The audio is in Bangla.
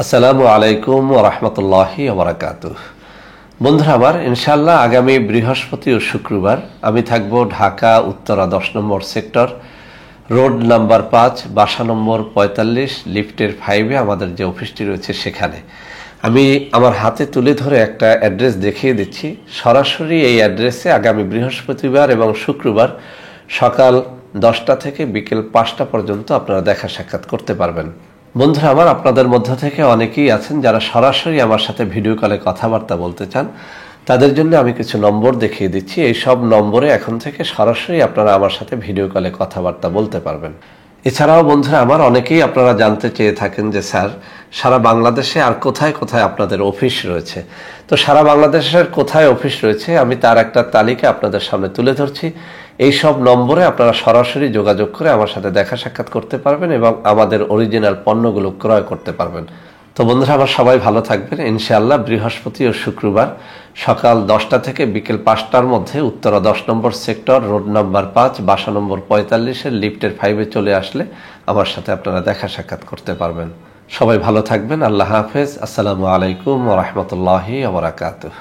আসসালামু আলাইকুম ওয়া রাহমাতুল্লাহি ওয়া বারাকাতুহু। বন্ধুরা আমার, ইনশাআল্লাহ আগামী বৃহস্পতি ও শুক্রবার আমি থাকব ঢাকা উত্তরা 10 নম্বর সেক্টর, রোড নাম্বার 5, বাসা নম্বর 45, লিফটের 5-এ আমাদের যে অফিসটি রয়েছে সেখানে। আমি আমার হাতে তুলে ধরে একটা অ্যাড্রেস দেখিয়ে দিচ্ছি। সরাসরি এই অ্যাড্রেসে আগামী বৃহস্পতিবার এবং শুক্রবার সকাল 10টা থেকে বিকেল 5টা পর্যন্ত আপনারা দেখা সাক্ষাৎ করতে পারবেন। বন্ধুরা আমার, আপনাদের মধ্য থেকে অনেকেই আছেন যারা সরাসরি আমার সাথে ভিডিও কলে কথাবার্তা বলতে চান। তাদের জন্য আমি কিছু নম্বর দেখিয়ে দিচ্ছি। এই সব নম্বরে এখন থেকে সরাসরি আপনারা আমার সাথে ভিডিও কলে কথাবার্তা বলতে পারবেন। এছাড়াও বন্ধুরা আমার, অনেকেই আপনারা জানতে চেয়ে থাকেন যে স্যার, সারা বাংলাদেশে আর কোথায় কোথায় আপনাদের অফিস রয়েছে। তো সারা বাংলাদেশের কোথায় অফিস রয়েছে আমি তার একটা তালিকা আপনাদের সামনে তুলে ধরছি। এই সব নম্বরে আপনারা সরাসরি যোগাযোগ করে আমার সাথে দেখা সাক্ষাৎ করতে পারবেন এবং আমাদের অরিজিনাল পণ্যগুলো ক্রয় করতে পারবেন। তো বন্ধুরা আমার, সবাই ভালো থাকবেন। ইনশাআল্লাহ বৃহস্পতি ও শুক্রবার সকাল 10টা থেকে বিকেল 5টার মধ্যে উত্তরা 10 নম্বর সেক্টর, রোড নাম্বার 5, বাসা নম্বর 45-এর লিফটের 5-এ চলে আসলে আমার সাথে আপনারা দেখা সাক্ষাৎ করতে পারবেন। সবাই ভালো থাকবেন। আল্লাহ হাফেজ। আসসালামু আলাইকুম ওয়া রাহমাতুল্লাহি ওয়া বারাকাতুহু।